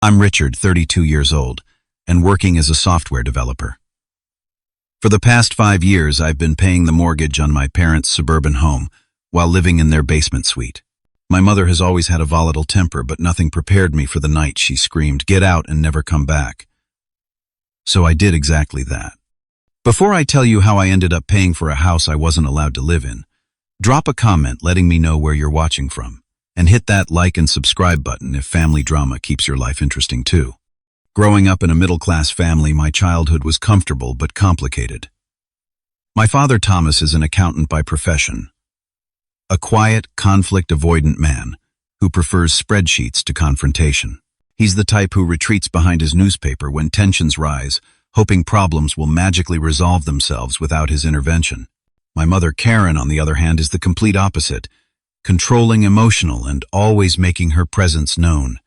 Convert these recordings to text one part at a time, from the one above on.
I'm Richard, 32 years old, and working as a software developer. For the past 5 years, I've been paying the mortgage on my parents' suburban home while living in their basement suite. My mother has always had a volatile temper, but nothing prepared me for the night she screamed, "Get out and never come back." So I did exactly that. Before I tell you how I ended up paying for a house I wasn't allowed to live in, drop a comment letting me know where you're watching from, and hit that like and subscribe button if family drama keeps your life interesting too. Growing up in a middle-class family, my childhood was comfortable but complicated. My father, Thomas, is an accountant by profession. A quiet, conflict-avoidant man who prefers spreadsheets to confrontation. He's the type who retreats behind his newspaper when tensions rise, hoping problems will magically resolve themselves without his intervention. My mother, Karen, on the other hand, is the complete opposite, controlling, emotional, and always making her presence known.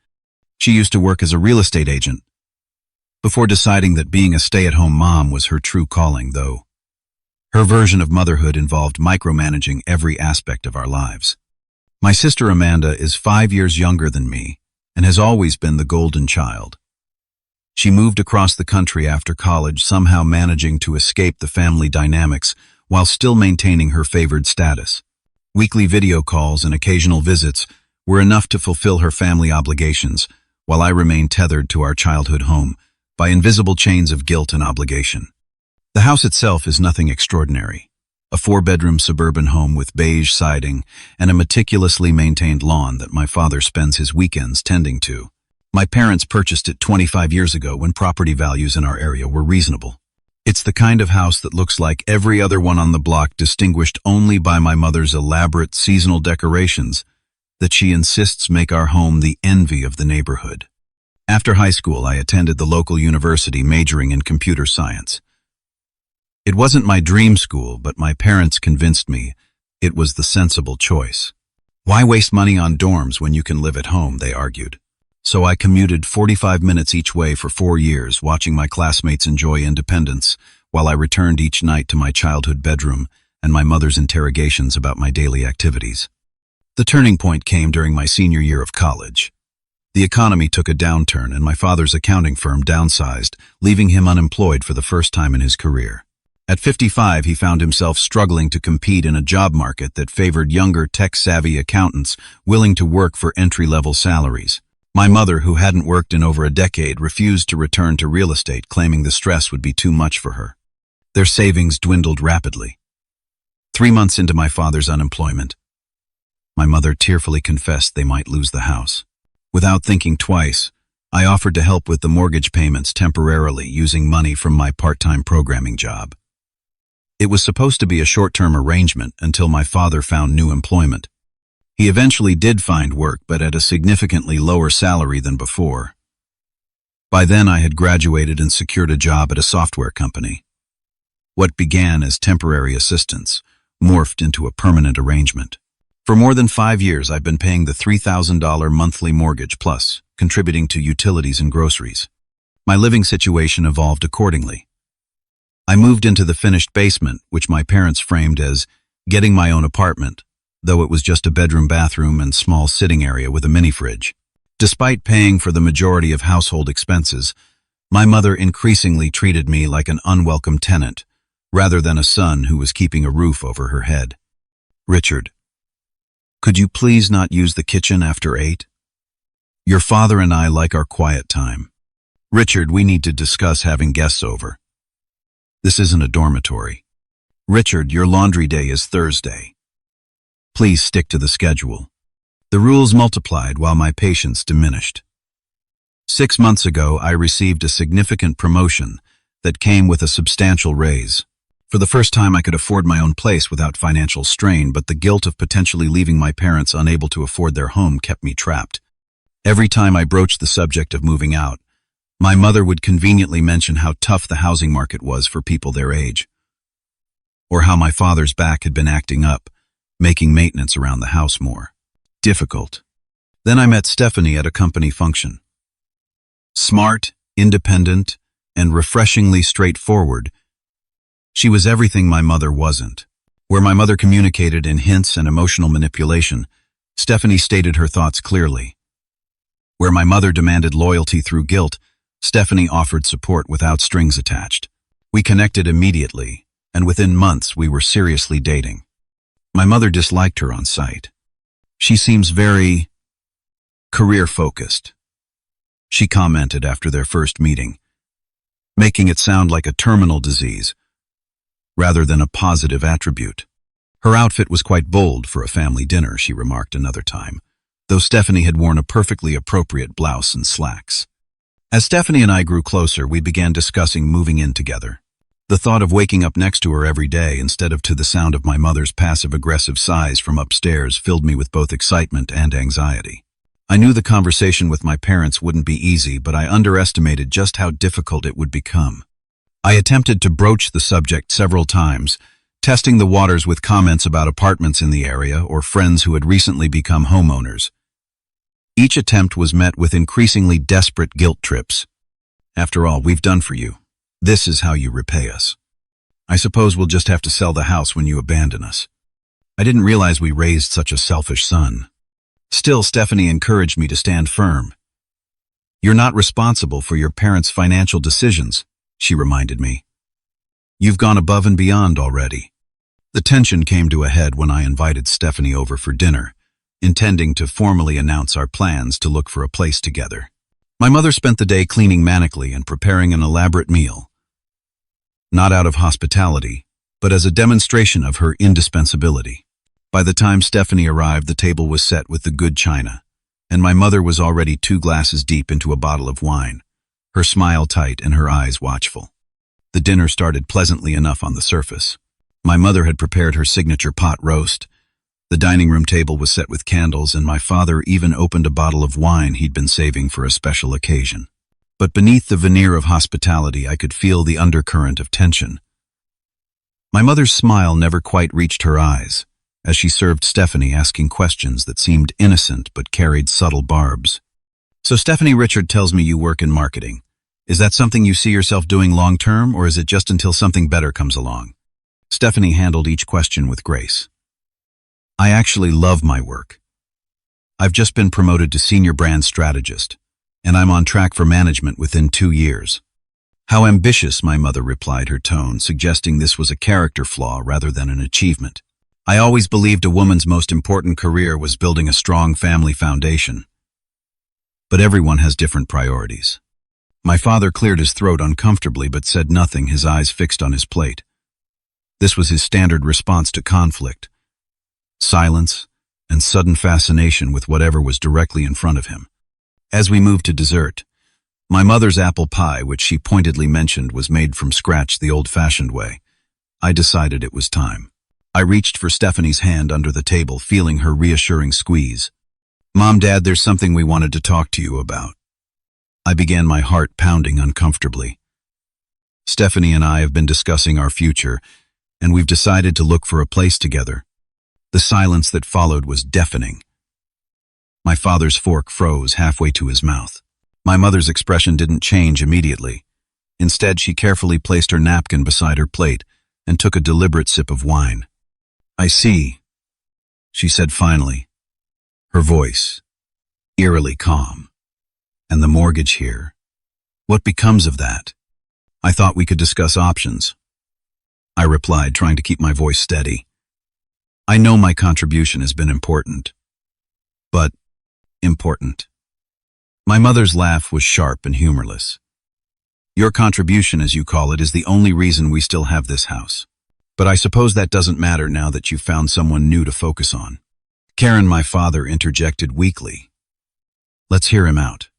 She used to work as a real estate agent, before deciding that being a stay-at-home mom was her true calling, though. Her version of motherhood involved micromanaging every aspect of our lives. My sister Amanda is 5 years younger than me and has always been the golden child. She moved across the country after college, somehow managing to escape the family dynamics while still maintaining her favored status. Weekly video calls and occasional visits were enough to fulfill her family obligations, while I remained tethered to our childhood home by invisible chains of guilt and obligation. The house itself is nothing extraordinary. A 4-bedroom suburban home with beige siding and a meticulously maintained lawn that my father spends his weekends tending to. My parents purchased it 25 years ago when property values in our area were reasonable. It's the kind of house that looks like every other one on the block, distinguished only by my mother's elaborate seasonal decorations that she insists make our home the envy of the neighborhood. After high school, I attended the local university, majoring in computer science. It wasn't my dream school, but my parents convinced me it was the sensible choice. Why waste money on dorms when you can live at home, they argued. So I commuted 45 minutes each way for 4 years, watching my classmates enjoy independence, while I returned each night to my childhood bedroom and my mother's interrogations about my daily activities. The turning point came during my senior year of college. The economy took a downturn and my father's accounting firm downsized, leaving him unemployed for the first time in his career. At 55, he found himself struggling to compete in a job market that favored younger, tech-savvy accountants willing to work for entry-level salaries. My mother, who hadn't worked in over a decade, refused to return to real estate, claiming the stress would be too much for her. Their savings dwindled rapidly. 3 months into my father's unemployment, my mother tearfully confessed they might lose the house. Without thinking twice, I offered to help with the mortgage payments temporarily, using money from my part-time programming job. It was supposed to be a short-term arrangement until my father found new employment. He eventually did find work, but at a significantly lower salary than before. By then, I had graduated and secured a job at a software company. What began as temporary assistance morphed into a permanent arrangement. For more than 5 years, I've been paying the $3,000 monthly mortgage, plus contributing to utilities and groceries. My living situation evolved accordingly. I moved into the finished basement, which my parents framed as getting my own apartment, though it was just a bedroom, bathroom, and small sitting area with a mini-fridge. Despite paying for the majority of household expenses, my mother increasingly treated me like an unwelcome tenant, rather than a son who was keeping a roof over her head. "Richard, could you please not use the kitchen after 8? Your father and I like our quiet time. Richard, we need to discuss having guests over. This isn't a dormitory. Richard, your laundry day is Thursday. Please stick to the schedule." The rules multiplied while my patience diminished. 6 months ago, I received a significant promotion that came with a substantial raise. For the first time, I could afford my own place without financial strain, but the guilt of potentially leaving my parents unable to afford their home kept me trapped. Every time I broached the subject of moving out, my mother would conveniently mention how tough the housing market was for people their age, or how my father's back had been acting up, making maintenance around the house more difficult. Then I met Stephanie at a company function. Smart, independent, and refreshingly straightforward, she was everything my mother wasn't. Where my mother communicated in hints and emotional manipulation, Stephanie stated her thoughts clearly. Where my mother demanded loyalty through guilt, Stephanie offered support without strings attached. We connected immediately, and within months we were seriously dating. My mother disliked her on sight. She seems very career-focused, she commented after their first meeting, making it sound like a terminal disease rather than a positive attribute. Her outfit was quite bold for a family dinner, she remarked another time, though Stephanie had worn a perfectly appropriate blouse and slacks. As Stephanie and I grew closer, we began discussing moving in together. The thought of waking up next to her every day instead of to the sound of my mother's passive-aggressive sighs from upstairs filled me with both excitement and anxiety. I knew the conversation with my parents wouldn't be easy, but I underestimated just how difficult it would become. I attempted to broach the subject several times, testing the waters with comments about apartments in the area or friends who had recently become homeowners. Each attempt was met with increasingly desperate guilt trips. After all we've done for you, this is how you repay us. I suppose we'll just have to sell the house when you abandon us. I didn't realize we raised such a selfish son. Still, Stephanie encouraged me to stand firm. You're not responsible for your parents' financial decisions, she reminded me. You've gone above and beyond already. The tension came to a head when I invited Stephanie over for dinner, intending to formally announce our plans to look for a place together. My mother spent the day cleaning manically and preparing an elaborate meal. Not out of hospitality, but as a demonstration of her indispensability. By the time Stephanie arrived, the table was set with the good china, and my mother was already 2 glasses deep into a bottle of wine, her smile tight and her eyes watchful. The dinner started pleasantly enough on the surface. My mother had prepared her signature pot roast. The dining room table was set with candles, and my father even opened a bottle of wine he'd been saving for a special occasion. But beneath the veneer of hospitality, I could feel the undercurrent of tension. My mother's smile never quite reached her eyes, as she served Stephanie, asking questions that seemed innocent but carried subtle barbs. So Stephanie, Richard tells me you work in marketing. Is that something you see yourself doing long-term, or is it just until something better comes along? Stephanie handled each question with grace. I actually love my work. I've just been promoted to senior brand strategist, and I'm on track for management within 2 years. How ambitious, my mother replied, her tone suggesting this was a character flaw rather than an achievement. I always believed a woman's most important career was building a strong family foundation. But everyone has different priorities. My father cleared his throat uncomfortably but said nothing, his eyes fixed on his plate. This was his standard response to conflict: silence and sudden fascination with whatever was directly in front of him. As we moved to dessert, my mother's apple pie, which she pointedly mentioned was made from scratch the old-fashioned way, I decided it was time. I reached for Stephanie's hand under the table, feeling her reassuring squeeze. Mom, Dad, there's something we wanted to talk to you about. I began, my heart pounding uncomfortably. Stephanie and I have been discussing our future, and we've decided to look for a place together. The silence that followed was deafening. My father's fork froze halfway to his mouth. My mother's expression didn't change immediately. Instead, she carefully placed her napkin beside her plate and took a deliberate sip of wine. I see, she said finally, her voice eerily calm. And the mortgage here. What becomes of that? I thought we could discuss options, I replied, trying to keep my voice steady. I know my contribution has been important, but important. My mother's laugh was sharp and humorless. Your contribution, as you call it, is the only reason we still have this house. But I suppose that doesn't matter now that you've found someone new to focus on. Karen, my father, interjected weakly. Let's hear him out.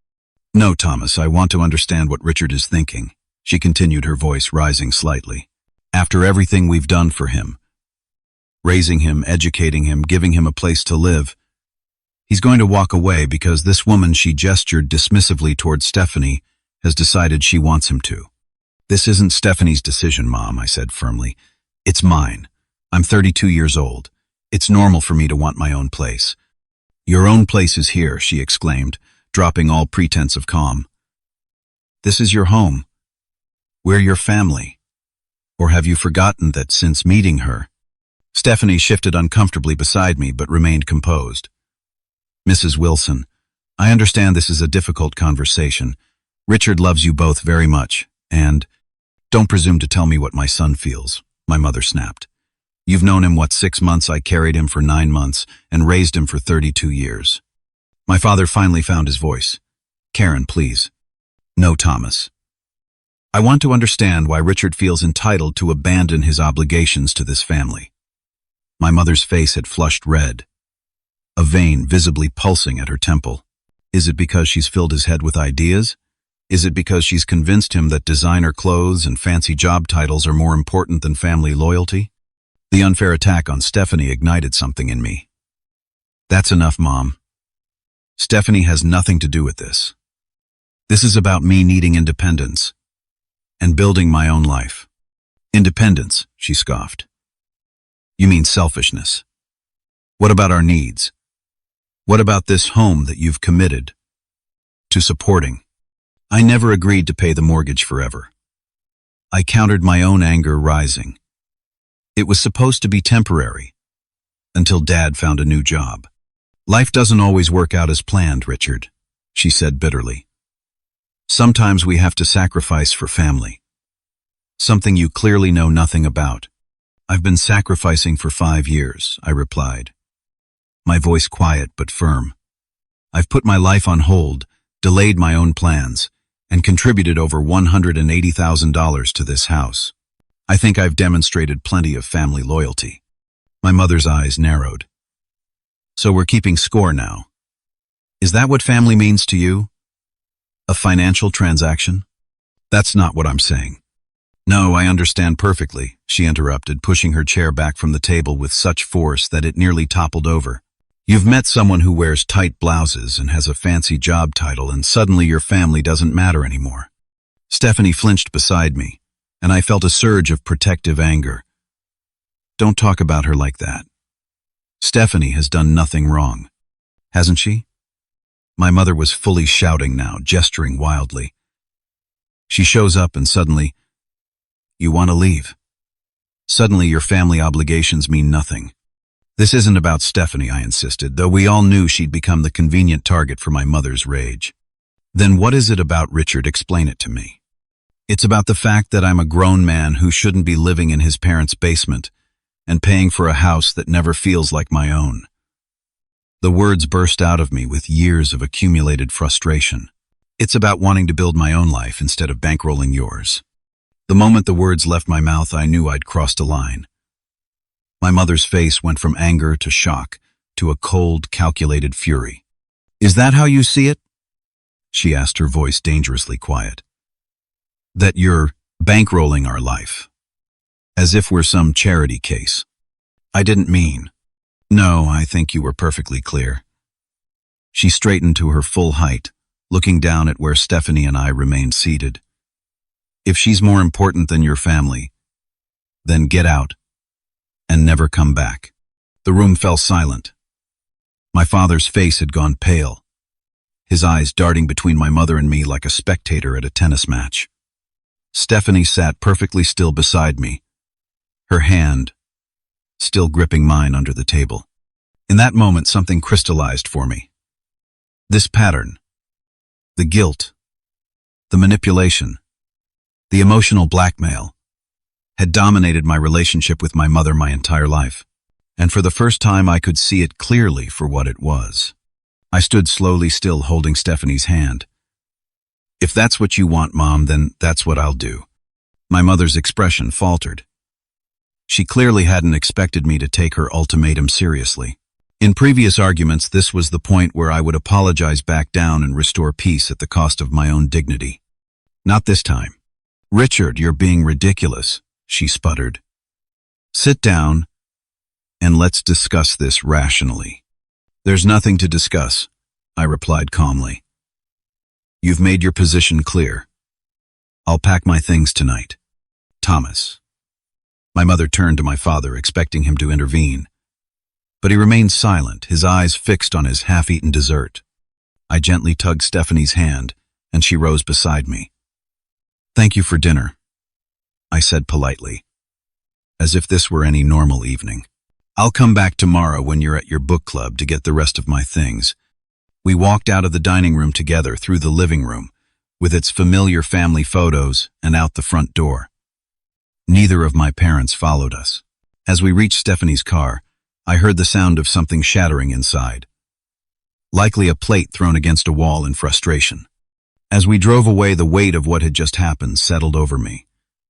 No, Thomas, I want to understand what Richard is thinking, she continued, her voice rising slightly. After everything we've done for him, raising him, educating him, giving him a place to live, he's going to walk away because this woman, she gestured dismissively towards Stephanie, has decided she wants him to. This isn't Stephanie's decision, Mom, I said firmly. It's mine. I'm 32 years old. It's normal for me to want my own place. Your own place is here, she exclaimed, dropping all pretense of calm. This is your home. We're your family. Or have you forgotten that since meeting her? Stephanie shifted uncomfortably beside me but remained composed. Mrs. Wilson, I understand this is a difficult conversation. Richard loves you both very much, and don't presume to tell me what my son feels, my mother snapped. You've known him, 6 months? I carried him for 9 months and raised him for 32 years. My father finally found his voice. Karen, please. No, Thomas. I want to understand why Richard feels entitled to abandon his obligations to this family. My mother's face had flushed red, a vein visibly pulsing at her temple. Is it because she's filled his head with ideas? Is it because she's convinced him that designer clothes and fancy job titles are more important than family loyalty? The unfair attack on Stephanie ignited something in me. That's enough, Mom. Stephanie has nothing to do with this. This is about me needing independence and building my own life. Independence, she scoffed. You mean selfishness. What about our needs? What about this home that you've committed to supporting? I never agreed to pay the mortgage forever. I countered, my own anger rising. It was supposed to be temporary, until Dad found a new job. Life doesn't always work out as planned, Richard, she said bitterly. Sometimes we have to sacrifice for family. Something you clearly know nothing about. I've been sacrificing for 5 years, I replied. My voice quiet but firm. I've put my life on hold, delayed my own plans, and contributed over $180,000 to this house. I think I've demonstrated plenty of family loyalty. My mother's eyes narrowed. So we're keeping score now. Is that what family means to you? A financial transaction? That's not what I'm saying. No, I understand perfectly, she interrupted, pushing her chair back from the table with such force that it nearly toppled over. You've met someone who wears tight blouses and has a fancy job title, and suddenly your family doesn't matter anymore. Stephanie flinched beside me, and I felt a surge of protective anger. Don't talk about her like that. Stephanie has done nothing wrong, hasn't she? My mother was fully shouting now, gesturing wildly. She shows up and suddenly, you want to leave. Suddenly your family obligations mean nothing. This isn't about Stephanie, I insisted, though we all knew she'd become the convenient target for my mother's rage. Then what is it about Richard? Explain it to me. It's about the fact that I'm a grown man who shouldn't be living in his parents' basement and paying for a house that never feels like my own. The words burst out of me with years of accumulated frustration. It's about wanting to build my own life instead of bankrolling yours. The moment the words left my mouth, I knew I'd crossed a line. My mother's face went from anger to shock to a cold, calculated fury. Is that how you see it? She asked, her voice dangerously quiet. That you're bankrolling our life, as if we're some charity case. I didn't mean. No, I think you were perfectly clear. She straightened to her full height, looking down at where Stephanie and I remained seated. If she's more important than your family, then get out and never come back. The room fell silent. My father's face had gone pale, his eyes darting between my mother and me like a spectator at a tennis match. Stephanie sat perfectly still beside me, her hand still gripping mine under the table. In that moment, something crystallized for me. This pattern, the guilt, the manipulation, the emotional blackmail, had dominated my relationship with my mother my entire life. And for the first time, I could see it clearly for what it was. I stood slowly still, holding Stephanie's hand. If that's what you want, Mom, then that's what I'll do. My mother's expression faltered. She clearly hadn't expected me to take her ultimatum seriously. In previous arguments, this was the point where I would apologize, back down, and restore peace at the cost of my own dignity. Not this time. Richard, you're being ridiculous, she sputtered. Sit down, and let's discuss this rationally. There's nothing to discuss, I replied calmly. You've made your position clear. I'll pack my things tonight. Thomas. My mother turned to my father, expecting him to intervene. But he remained silent, his eyes fixed on his half-eaten dessert. I gently tugged Stephanie's hand, and she rose beside me. Thank you for dinner, I said politely, as if this were any normal evening. I'll come back tomorrow when you're at your book club to get the rest of my things. We walked out of the dining room together through the living room, with its familiar family photos, and out the front door. Neither of my parents followed us. As we reached Stephanie's car, I heard the sound of something shattering inside. Likely a plate thrown against a wall in frustration. As we drove away, the weight of what had just happened settled over me.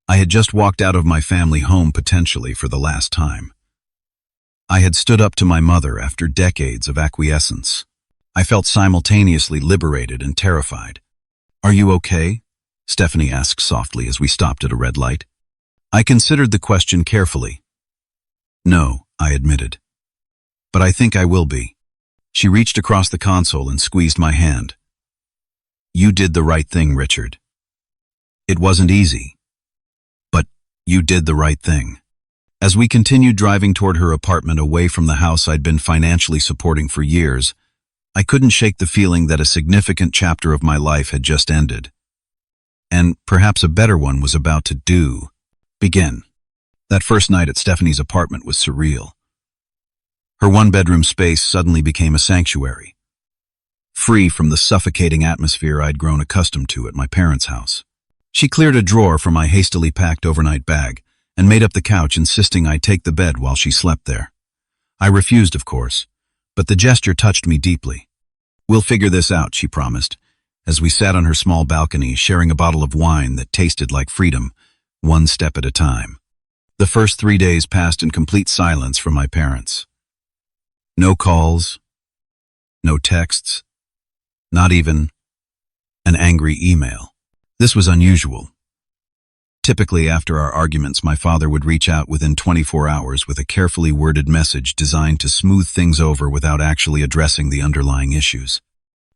I had just walked out of my family home potentially for the last time. I had stood up to my mother after decades of acquiescence. I felt simultaneously liberated and terrified. "Are you okay?" Stephanie asked softly as we stopped at a red light. I considered the question carefully. "No," I admitted. "But I think I will be." She reached across the console and squeezed my hand. "You did the right thing, Richard. It wasn't easy, but you did the right thing." As we continued driving toward her apartment away from the house I'd been financially supporting for years, I couldn't shake the feeling that a significant chapter of my life had just ended. And perhaps a better one was about to begin. That first night at Stephanie's apartment was surreal. Her one-bedroom space suddenly became a sanctuary, free from the suffocating atmosphere I'd grown accustomed to at my parents' house. She cleared a drawer from my hastily packed overnight bag and made up the couch, insisting I take the bed while she slept there. I refused, of course, but the gesture touched me deeply. "We'll figure this out," she promised, as we sat on her small balcony sharing a bottle of wine that tasted like freedom, one step at a time. The first 3 days passed in complete silence from my parents. No calls, no texts, not even an angry email. This was unusual. Typically, after our arguments, my father would reach out within 24 hours with a carefully worded message designed to smooth things over without actually addressing the underlying issues.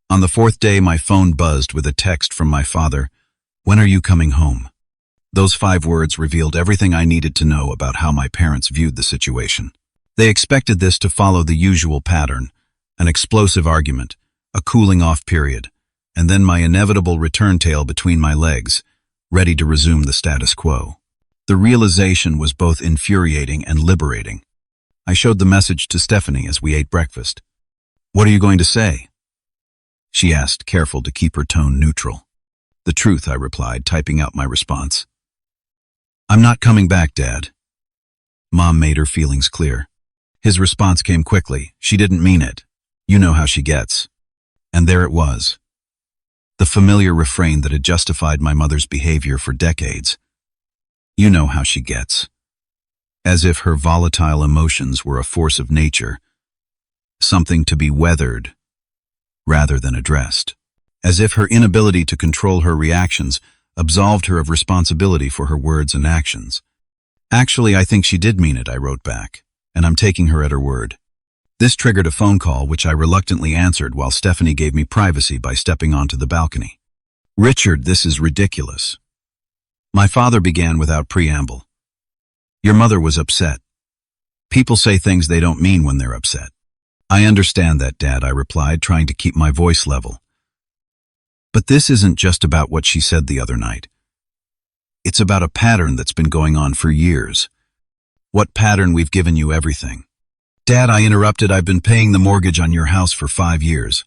On the 4th day, my phone buzzed with a text from my father, "When are you coming home?" Those 5 words revealed everything I needed to know about how my parents viewed the situation. They expected this to follow the usual pattern: an explosive argument, a cooling-off period, and then my inevitable return tail between my legs, ready to resume the status quo. The realization was both infuriating and liberating. I showed the message to Stephanie as we ate breakfast. "What are you going to say?" she asked, careful to keep her tone neutral. "The truth," I replied, typing out my response. "I'm not coming back, Dad." Mom made her feelings clear. His response came quickly. "She didn't mean it. You know how she gets." And there it was. The familiar refrain that had justified my mother's behavior for decades. "You know how she gets." As if her volatile emotions were a force of nature, something to be weathered rather than addressed. As if her inability to control her reactions absolved her of responsibility for her words and actions. "Actually, I think she did mean it," I wrote back, "and I'm taking her at her word." This triggered a phone call, which I reluctantly answered while Stephanie gave me privacy by stepping onto the balcony. "Richard, this is ridiculous." My father began without preamble. "Your mother was upset. People say things they don't mean when they're upset." "I understand that, Dad," I replied, trying to keep my voice level. "But this isn't just about what she said the other night. It's about a pattern that's been going on for years." "What pattern? We've given you everything." "Dad," I interrupted, "I've been paying the mortgage on your house for 5 years.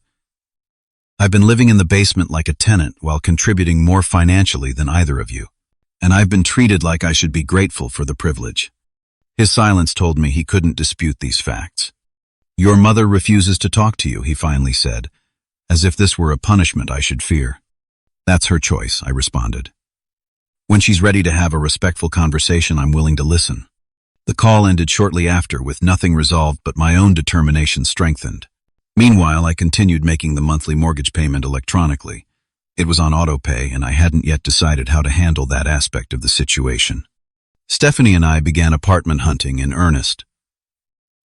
I've been living in the basement like a tenant while contributing more financially than either of you. And I've been treated like I should be grateful for the privilege." His silence told me he couldn't dispute these facts. "Your mother refuses to talk to you," he finally said, as if this were a punishment I should fear. "That's her choice," I responded. "When she's ready to have a respectful conversation, I'm willing to listen." The call ended shortly after, with nothing resolved but my own determination strengthened. Meanwhile, I continued making the monthly mortgage payment electronically. It was on auto-pay, and I hadn't yet decided how to handle that aspect of the situation. Stephanie and I began apartment hunting in earnest.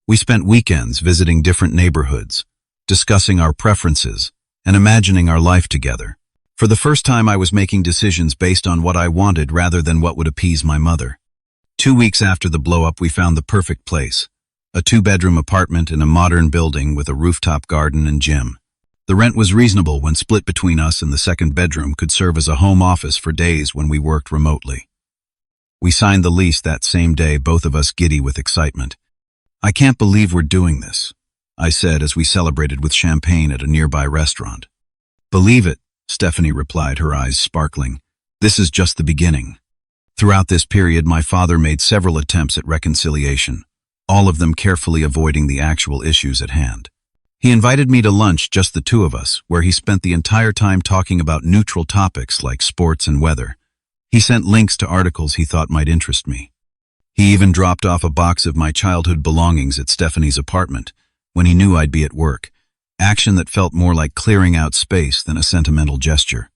We spent weekends visiting different neighborhoods, discussing our preferences, and imagining our life together. For the first time, I was making decisions based on what I wanted rather than what would appease my mother. 2 weeks after the blow-up, we found the perfect place, a 2-bedroom apartment in a modern building with a rooftop garden and gym. The rent was reasonable when split between us, and the second bedroom could serve as a home office for days when we worked remotely. We signed the lease that same day, both of us giddy with excitement. "I can't believe we're doing this," I said as we celebrated with champagne at a nearby restaurant. Believe it, Stephanie replied, her eyes sparkling. This is just the beginning. Throughout this period, my father made several attempts at reconciliation, all of them carefully avoiding the actual issues at hand. He invited me to lunch, just the two of us, where he spent the entire time talking about neutral topics like sports and weather. He sent links to articles he thought might interest me. He even dropped off a box of my childhood belongings at Stephanie's apartment when he knew I'd be at work, action that felt more like clearing out space than a sentimental gesture.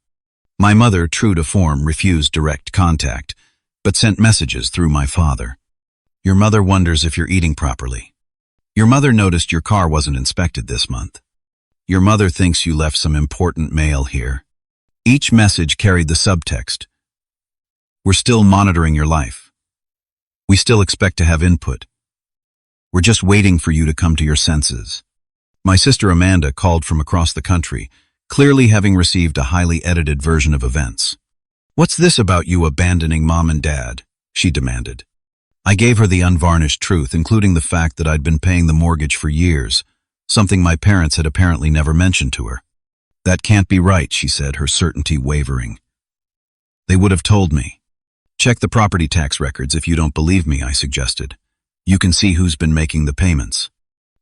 My mother, true to form, refused direct contact, but sent messages through my father. Your mother wonders if you're eating properly. Your mother noticed your car wasn't inspected this month. Your mother thinks you left some important mail here. Each message carried the subtext: we're still monitoring your life. We still expect to have input. We're just waiting for you to come to your senses. My sister Amanda called from across the country, clearly having received a highly edited version of events. What's this about you abandoning Mom and Dad? She demanded. I gave her the unvarnished truth, including the fact that I'd been paying the mortgage for years, something my parents had apparently never mentioned to her. That can't be right, she said, her certainty wavering. They would have told me. Check the property tax records if you don't believe me, I suggested. You can see who's been making the payments.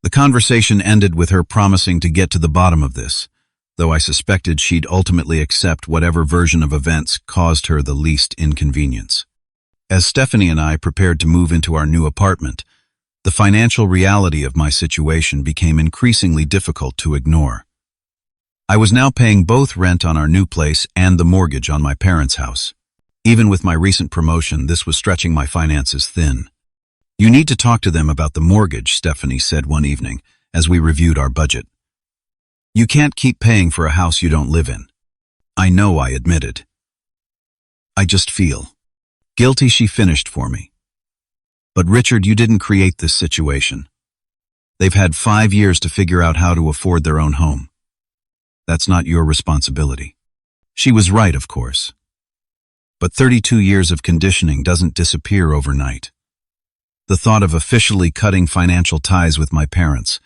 The conversation ended with her promising to get to the bottom of this, though I suspected she'd ultimately accept whatever version of events caused her the least inconvenience. As Stephanie and I prepared to move into our new apartment, the financial reality of my situation became increasingly difficult to ignore. I was now paying both rent on our new place and the mortgage on my parents' house. Even with my recent promotion, this was stretching my finances thin. You need to talk to them about the mortgage, Stephanie said one evening as we reviewed our budget. You can't keep paying for a house you don't live in. I know, I admitted. I just feel guilty, she finished for me. But Richard, you didn't create this situation. They've had 5 years to figure out how to afford their own home. That's not your responsibility. She was right, of course. But 32 years of conditioning doesn't disappear overnight. The thought of officially cutting financial ties with my parents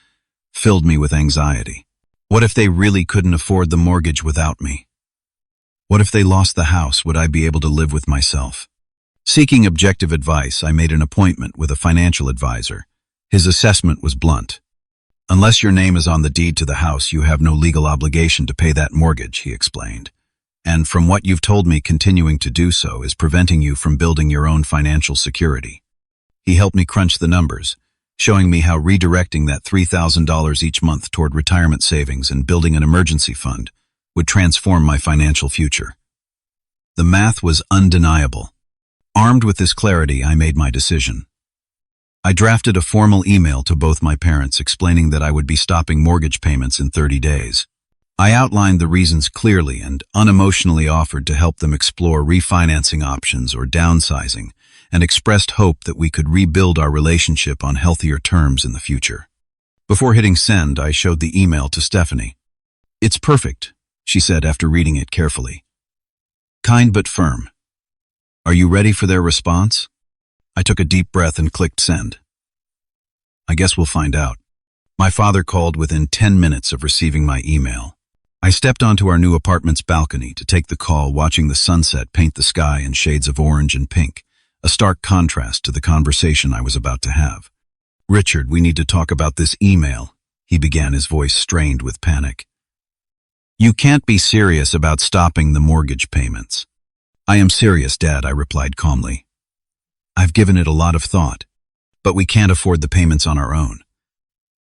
filled me with anxiety. What if they really couldn't afford the mortgage without me? What if they lost the house? Would I be able to live with myself? Seeking objective advice, I made an appointment with a financial advisor. His assessment was blunt. Unless your name is on the deed to the house, you have no legal obligation to pay that mortgage, he explained. And from what you've told me, continuing to do so is preventing you from building your own financial security. He helped me crunch the numbers, showing me how redirecting that $3,000 each month toward retirement savings and building an emergency fund would transform my financial future. The math was undeniable. Armed with this clarity, I made my decision. I drafted a formal email to both my parents explaining that I would be stopping mortgage payments in 30 days. I outlined the reasons clearly and unemotionally offered to help them explore refinancing options or downsizing, and expressed hope that we could rebuild our relationship on healthier terms in the future. Before hitting send, I showed the email to Stephanie. It's perfect, she said after reading it carefully. Kind but firm. Are you ready for their response? I took a deep breath and clicked send. I guess we'll find out. My father called within 10 minutes of receiving my email. I stepped onto our new apartment's balcony to take the call, watching the sunset paint the sky in shades of orange and pink, a stark contrast to the conversation I was about to have. Richard, we need to talk about this email, he began, his voice strained with panic. You can't be serious about stopping the mortgage payments. I am serious, Dad, I replied calmly. I've given it a lot of thought, but we can't afford the payments on our own.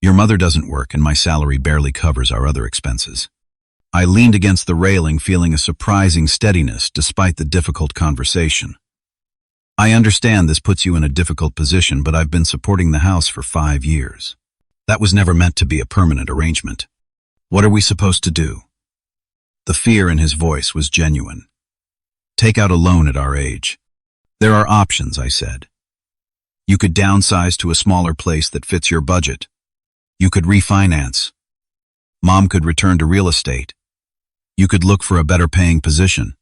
Your mother doesn't work and my salary barely covers our other expenses. I leaned against the railing, feeling a surprising steadiness despite the difficult conversation. I understand this puts you in a difficult position, but I've been supporting the house for 5 years. That was never meant to be a permanent arrangement. What are we supposed to do? The fear in his voice was genuine. Take out a loan at our age. There are options, I said. You could downsize to a smaller place that fits your budget. You could refinance. Mom could return to real estate. You could look for a better paying position.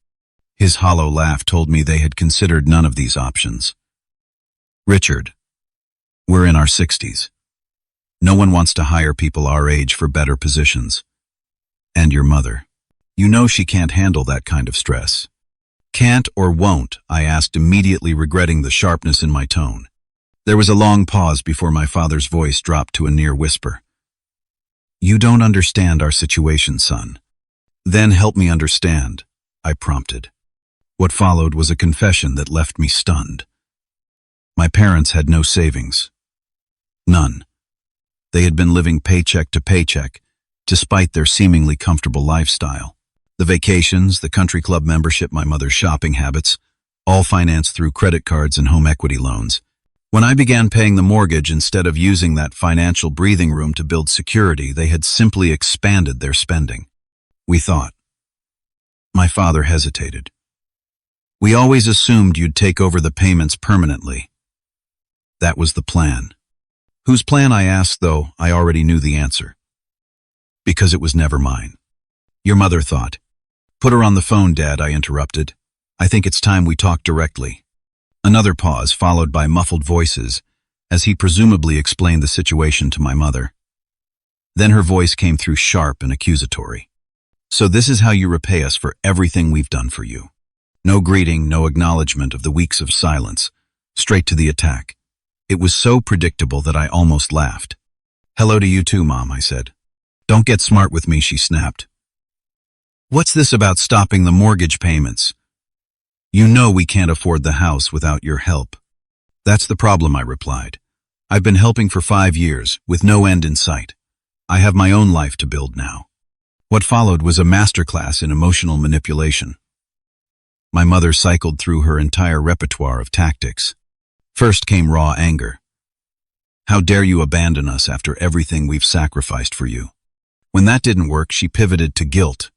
His hollow laugh told me they had considered none of these options. Richard, we're in our 60s. No one wants to hire people our age for better positions. And your mother. You know she can't handle that kind of stress. Can't or won't? I asked, immediately regretting the sharpness in my tone. There was a long pause before my father's voice dropped to a near whisper. You don't understand our situation, son. Then help me understand, I prompted. What followed was a confession that left me stunned. My parents had no savings. None. They had been living paycheck to paycheck, despite their seemingly comfortable lifestyle. The vacations, the country club membership, my mother's shopping habits, all financed through credit cards and home equity loans. When I began paying the mortgage instead of using that financial breathing room to build security, they had simply expanded their spending. We thought. My father hesitated. We always assumed you'd take over the payments permanently. That was the plan. Whose plan, I asked, though I already knew the answer. Because it was never mine. Your mother thought. Put her on the phone, Dad, I interrupted. I think it's time we talk directly. Another pause, followed by muffled voices, as he presumably explained the situation to my mother. Then her voice came through sharp and accusatory. So this is how you repay us for everything we've done for you. No greeting, no acknowledgement of the weeks of silence. Straight to the attack. It was so predictable that I almost laughed. Hello to you too, Mom, I said. Don't get smart with me, she snapped. What's this about stopping the mortgage payments? You know we can't afford the house without your help. That's the problem, I replied. I've been helping for 5 years, with no end in sight. I have my own life to build now. What followed was a masterclass in emotional manipulation. My mother cycled through her entire repertoire of tactics. First came raw anger. How dare you abandon us after everything we've sacrificed for you? When that didn't work, she pivoted to guilt.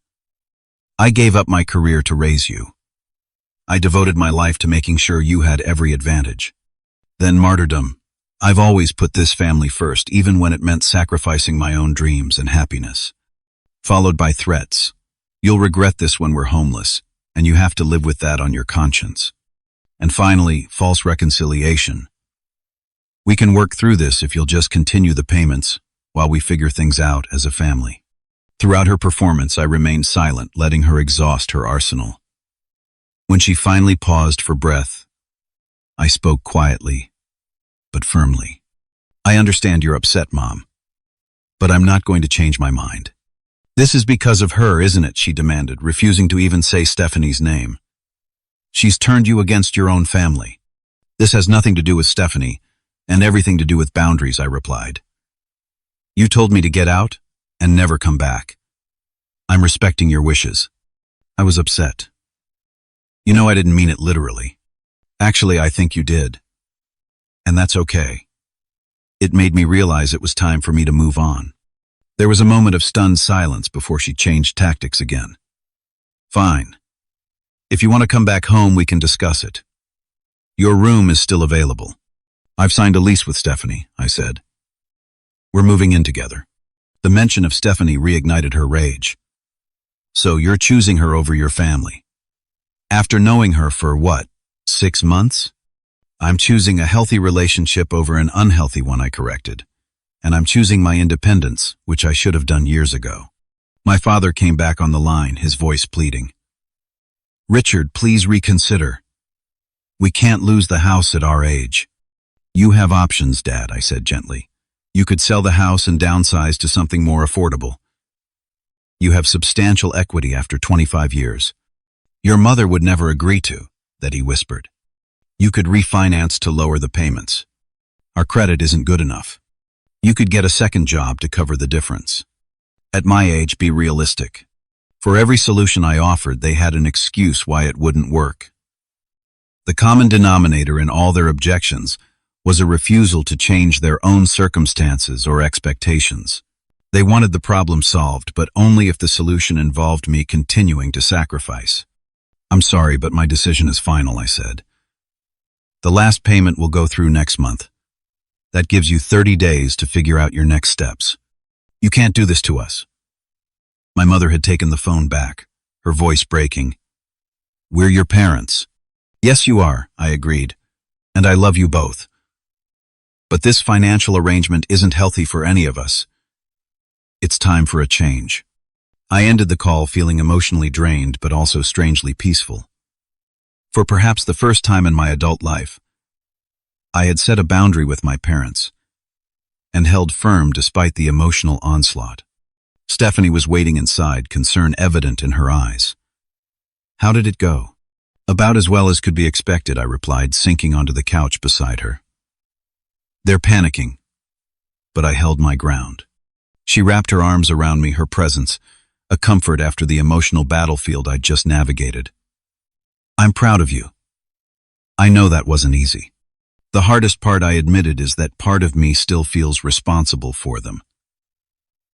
I gave up my career to raise you. I devoted my life to making sure you had every advantage. Then martyrdom. I've always put this family first, even when it meant sacrificing my own dreams and happiness. Followed by threats. You'll regret this when we're homeless, and you have to live with that on your conscience. And finally, false reconciliation. We can work through this if you'll just continue the payments while we figure things out as a family. Throughout her performance, I remained silent, letting her exhaust her arsenal. When she finally paused for breath, I spoke quietly, but firmly. I understand you're upset, Mom, but I'm not going to change my mind. This is because of her, isn't it? She demanded, refusing to even say Stephanie's name. She's turned you against your own family. This has nothing to do with Stephanie, and everything to do with boundaries, I replied. You told me to get out and never come back. I'm respecting your wishes. I was upset. You know I didn't mean it literally. Actually, I think you did. And that's okay. It made me realize it was time for me to move on. There was a moment of stunned silence before she changed tactics again. Fine. If you want to come back home, we can discuss it. Your room is still available. I've signed a lease with Stephanie, I said. We're moving in together. The mention of Stephanie reignited her rage. So you're choosing her over your family. After knowing her for what, 6 months? I'm choosing a healthy relationship over an unhealthy one, I corrected. And I'm choosing my independence, which I should have done years ago. My father came back on the line, his voice pleading. Richard, please reconsider. We can't lose the house at our age. You have options, Dad, I said gently. You could sell the house and downsize to something more affordable. You have substantial equity after 25 years. Your mother would never agree to, that he whispered. You could refinance to lower the payments. Our credit isn't good enough. You could get a second job to cover the difference. At my age, be realistic. For every solution I offered, they had an excuse why it wouldn't work. The common denominator in all their objections was a refusal to change their own circumstances or expectations. They wanted the problem solved, but only if the solution involved me continuing to sacrifice. I'm sorry, but my decision is final, I said. The last payment will go through next month. That gives you 30 days to figure out your next steps. You can't do this to us. My mother had taken the phone back, her voice breaking. We're your parents. Yes, you are, I agreed. And I love you both. But this financial arrangement isn't healthy for any of us. It's time for a change. I ended the call feeling emotionally drained, but also strangely peaceful. For perhaps the first time in my adult life, I had set a boundary with my parents and held firm despite the emotional onslaught. Stephanie was waiting inside, concern evident in her eyes. How did it go? About as well as could be expected, I replied, sinking onto the couch beside her. They're panicking, but I held my ground. She wrapped her arms around me, her presence, a comfort after the emotional battlefield I'd just navigated. I'm proud of you. I know that wasn't easy. The hardest part, I admitted, is that part of me still feels responsible for them.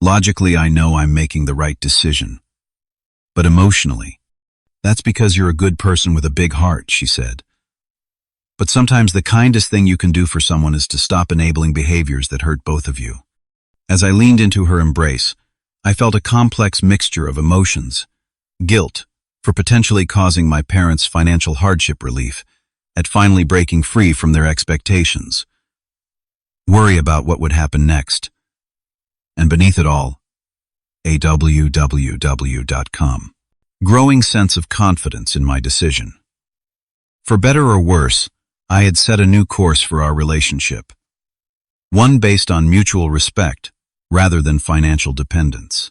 Logically, I know I'm making the right decision. But emotionally, that's because you're a good person with a big heart, she said. But sometimes the kindest thing you can do for someone is to stop enabling behaviors that hurt both of you. As I leaned into her embrace, I felt a complex mixture of emotions. Guilt for potentially causing my parents financial hardship, relief at finally breaking free from their expectations, worry about what would happen next, and beneath it all, a www.com. Growing sense of confidence in my decision. For better or worse, I had set a new course for our relationship. One based on mutual respect rather than financial dependence.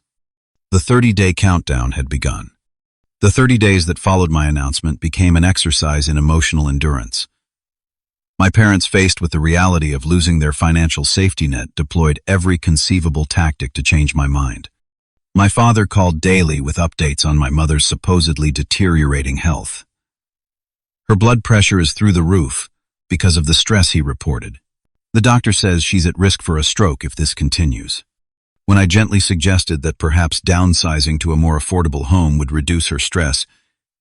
The 30-day countdown had begun. The 30 days that followed my announcement became an exercise in emotional endurance. My parents, faced with the reality of losing their financial safety net, deployed every conceivable tactic to change my mind. My father called daily with updates on my mother's supposedly deteriorating health. Her blood pressure is through the roof because of the stress, he reported. The doctor says she's at risk for a stroke if this continues. When I gently suggested that perhaps downsizing to a more affordable home would reduce her stress,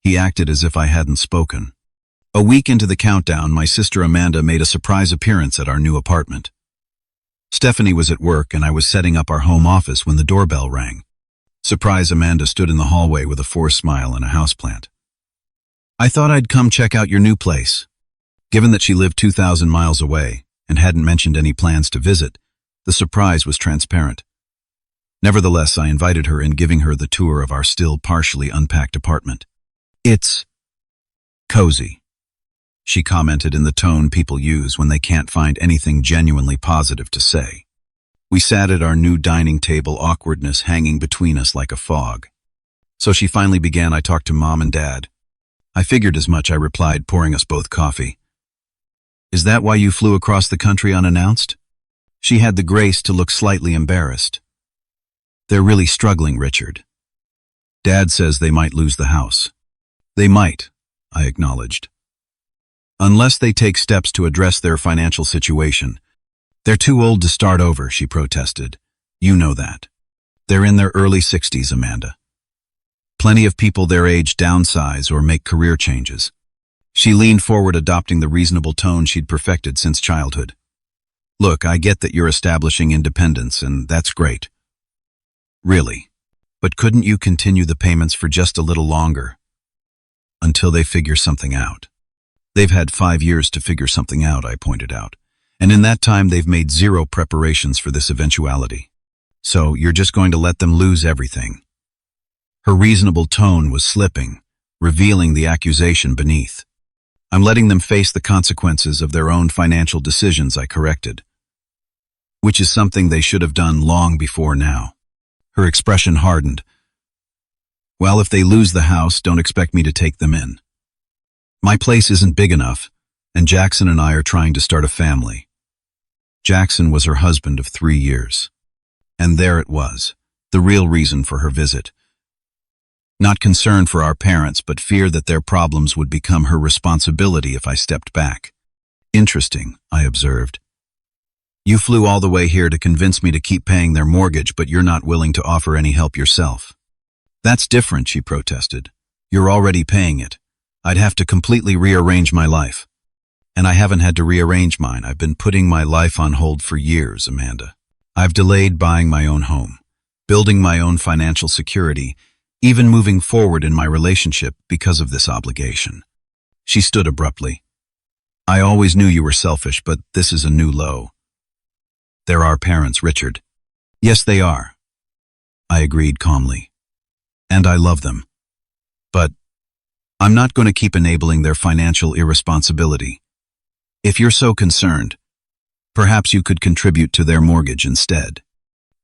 he acted as if I hadn't spoken. A week into the countdown, my sister Amanda made a surprise appearance at our new apartment. Stephanie was at work and I was setting up our home office when the doorbell rang. Surprise Amanda stood in the hallway with a forced smile and a houseplant. I thought I'd come check out your new place. Given that she lived 2,000 miles away and hadn't mentioned any plans to visit, the surprise was transparent. Nevertheless, I invited her in, giving her the tour of our still partially unpacked apartment. It's cozy, she commented in the tone people use when they can't find anything genuinely positive to say. We sat at our new dining table, awkwardness hanging between us like a fog. So she finally began. I talked to Mom and Dad. I figured as much, I replied, pouring us both coffee. Is that why you flew across the country unannounced? She had the grace to look slightly embarrassed. They're really struggling, Richard. Dad says they might lose the house. They might, I acknowledged. Unless they take steps to address their financial situation. They're too old to start over, she protested. You know that. They're in their early 60s, Amanda. Plenty of people their age downsize or make career changes. She leaned forward, adopting the reasonable tone she'd perfected since childhood. Look, I get that you're establishing independence, and that's great. Really. But couldn't you continue the payments for just a little longer? Until they figure something out. They've had 5 years to figure something out, I pointed out. And in that time, they've made zero preparations for this eventuality. So you're just going to let them lose everything? Her reasonable tone was slipping, revealing the accusation beneath. I'm letting them face the consequences of their own financial decisions, I corrected. Which is something they should have done long before now. Her expression hardened. Well, if they lose the house, don't expect me to take them in. My place isn't big enough, and Jackson and I are trying to start a family. Jackson was her husband of 3 years. And there it was, the real reason for her visit. Not concern for our parents, but fear that their problems would become her responsibility if I stepped back. Interesting, I observed. You flew all the way here to convince me to keep paying their mortgage, but you're not willing to offer any help yourself. That's different, she protested. You're already paying it. I'd have to completely rearrange my life. And I haven't had to rearrange mine. I've been putting my life on hold for years, Amanda. I've delayed buying my own home, building my own financial security, even moving forward in my relationship because of this obligation. She stood abruptly. I always knew you were selfish, but this is a new low. They're our parents, Richard. Yes, they are, I agreed calmly. And I love them. But I'm not going to keep enabling their financial irresponsibility. If you're so concerned, perhaps you could contribute to their mortgage instead.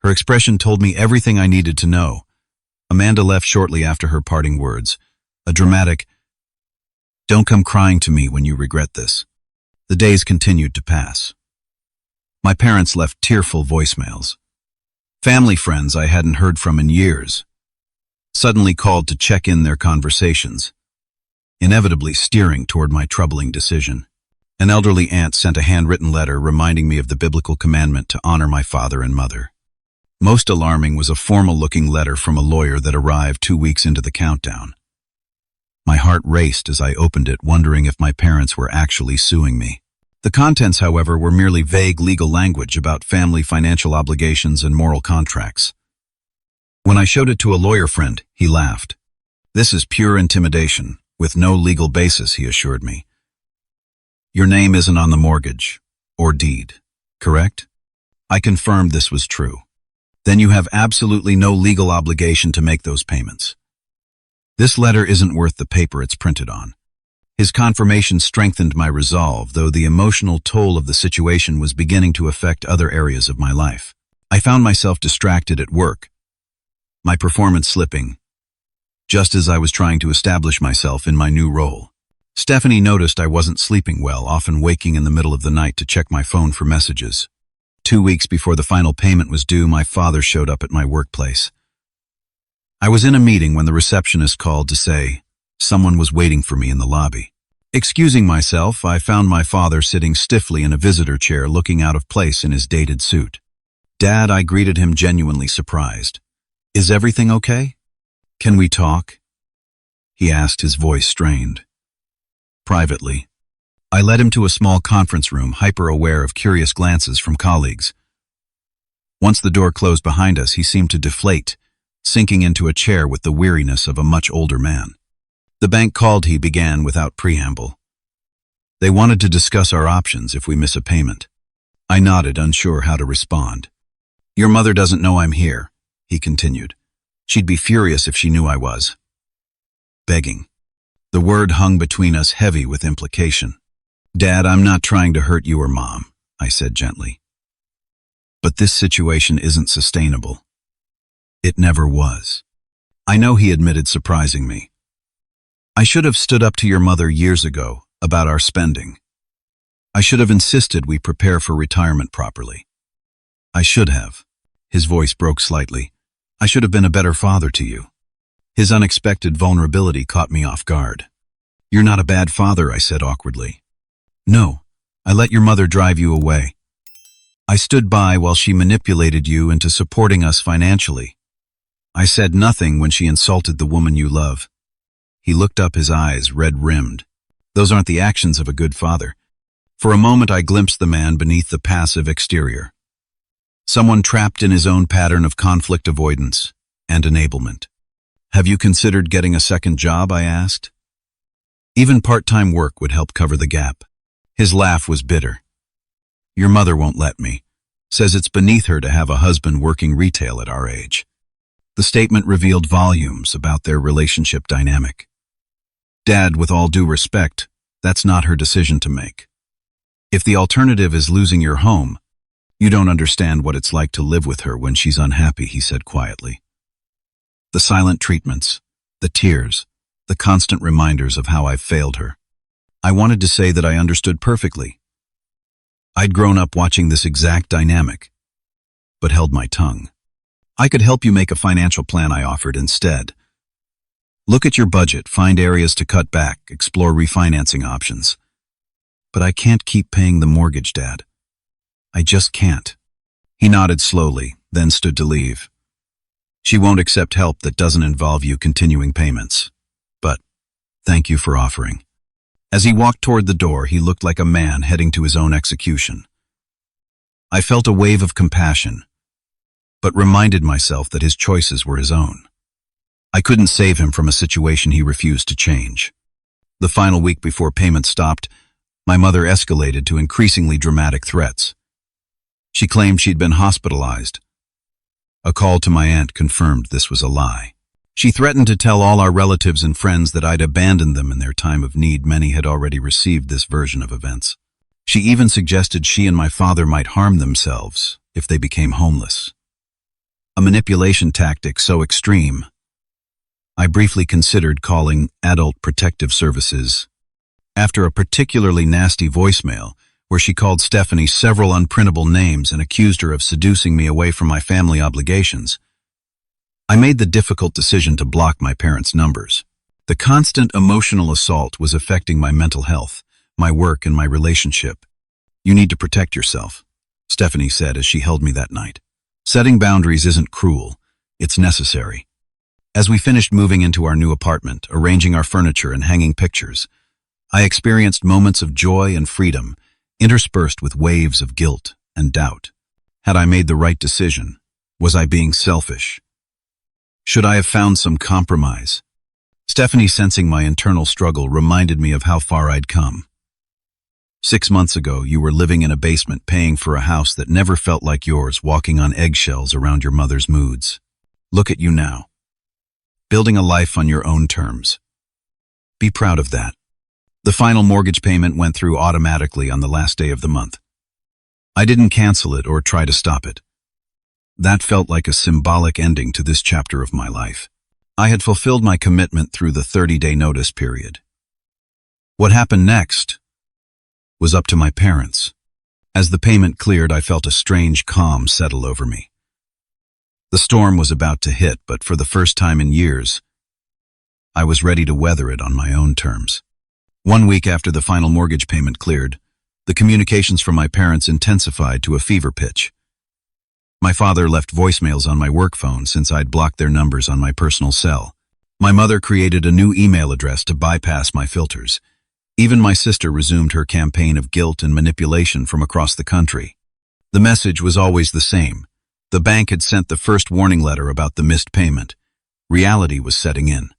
Her expression told me everything I needed to know. Amanda left shortly after her parting words. A dramatic, "Don't come crying to me when you regret this." The days continued to pass. My parents left tearful voicemails. Family friends I hadn't heard from in years suddenly called to check in their conversations, inevitably steering toward my troubling decision. An elderly aunt sent a handwritten letter reminding me of the biblical commandment to honor my father and mother. Most alarming was a formal-looking letter from a lawyer that arrived 2 weeks into the countdown. My heart raced as I opened it, wondering if my parents were actually suing me. The contents, however, were merely vague legal language about family financial obligations and moral contracts. When I showed it to a lawyer friend, he laughed. "This is pure intimidation, with no legal basis," he assured me. "Your name isn't on the mortgage or deed, correct?" I confirmed this was true. "Then you have absolutely no legal obligation to make those payments. This letter isn't worth the paper it's printed on." His confirmation strengthened my resolve, though the emotional toll of the situation was beginning to affect other areas of my life. I found myself distracted at work, my performance slipping, just as I was trying to establish myself in my new role. Stephanie noticed I wasn't sleeping well, often waking in the middle of the night to check my phone for messages. 2 weeks before the final payment was due, my father showed up at my workplace. I was in a meeting when the receptionist called to say someone was waiting for me in the lobby. Excusing myself, I found my father sitting stiffly in a visitor chair, looking out of place in his dated suit. "Dad," I greeted him, genuinely surprised. "Is everything okay? Can we talk?" he asked, his voice strained. Privately, I led him to a small conference room, hyper-aware of curious glances from colleagues. Once the door closed behind us, he seemed to deflate, sinking into a chair with the weariness of a much older man. "The bank called," he began without preamble. "They wanted to discuss our options if we miss a payment." I nodded, unsure how to respond. "Your mother doesn't know I'm here," he continued. "She'd be furious if she knew I was." Begging. The word hung between us, heavy with implication. "Dad, I'm not trying to hurt you or Mom," I said gently. "But this situation isn't sustainable. It never was." "I know," he admitted, surprising me. "I should have stood up to your mother years ago about our spending. I should have insisted we prepare for retirement properly. I should have." His voice broke slightly. "I should have been a better father to you." His unexpected vulnerability caught me off guard. "You're not a bad father," I said awkwardly. "No, I let your mother drive you away. I stood by while she manipulated you into supporting us financially. I said nothing when she insulted the woman you love." He looked up, his eyes red-rimmed. "Those aren't the actions of a good father." For a moment I glimpsed the man beneath the passive exterior. Someone trapped in his own pattern of conflict avoidance and enablement. "Have you considered getting a second job?" I asked. "Even part-time work would help cover the gap." His laugh was bitter. "Your mother won't let me. Says it's beneath her to have a husband working retail at our age." The statement revealed volumes about their relationship dynamic. "Dad, with all due respect, that's not her decision to make. If the alternative is losing your home, you don't understand what it's like to live with her when she's unhappy," he said quietly. The silent treatments, the tears, the constant reminders of how I've failed her. I wanted to say that I understood perfectly. I'd grown up watching this exact dynamic, but held my tongue. "I could help you make a financial plan," I offered instead. "Look at your budget, find areas to cut back, explore refinancing options." "But I can't keep paying the mortgage, Dad. I just can't." He nodded slowly, then stood to leave. "She won't accept help that doesn't involve you continuing payments. But thank you for offering." As he walked toward the door, he looked like a man heading to his own execution. I felt a wave of compassion, but reminded myself that his choices were his own. I couldn't save him from a situation he refused to change. The final week before payment stopped, my mother escalated to increasingly dramatic threats. She claimed she'd been hospitalized. A call to my aunt confirmed this was a lie. She threatened to tell all our relatives and friends that I'd abandoned them in their time of need. Many had already received this version of events. She even suggested she and my father might harm themselves if they became homeless. A manipulation tactic so extreme, I briefly considered calling Adult Protective Services. After a particularly nasty voicemail, where she called Stephanie several unprintable names and accused her of seducing me away from my family obligations, I made the difficult decision to block my parents' numbers. The constant emotional assault was affecting my mental health, my work, and my relationship. "You need to protect yourself," Stephanie said as she held me that night. "Setting boundaries isn't cruel, it's necessary." As we finished moving into our new apartment, arranging our furniture and hanging pictures, I experienced moments of joy and freedom, interspersed with waves of guilt and doubt. Had I made the right decision? Was I being selfish? Should I have found some compromise? Stephanie, sensing my internal struggle, reminded me of how far I'd come. 6 months ago, you were living in a basement, paying for a house that never felt like yours, walking on eggshells around your mother's moods. Look at you now, building a life on your own terms. Be proud of that. The final mortgage payment went through automatically on the last day of the month. I didn't cancel it or try to stop it. That felt like a symbolic ending to this chapter of my life. I had fulfilled my commitment through the 30-day notice period. What happened next was up to my parents. As the payment cleared, I felt a strange calm settle over me. The storm was about to hit, but for the first time in years, I was ready to weather it on my own terms. 1 week after the final mortgage payment cleared, the communications from my parents intensified to a fever pitch. My father left voicemails on my work phone since I'd blocked their numbers on my personal cell. My mother created a new email address to bypass my filters. Even my sister resumed her campaign of guilt and manipulation from across the country. The message was always the same. The bank had sent the first warning letter about the missed payment. Reality was setting in.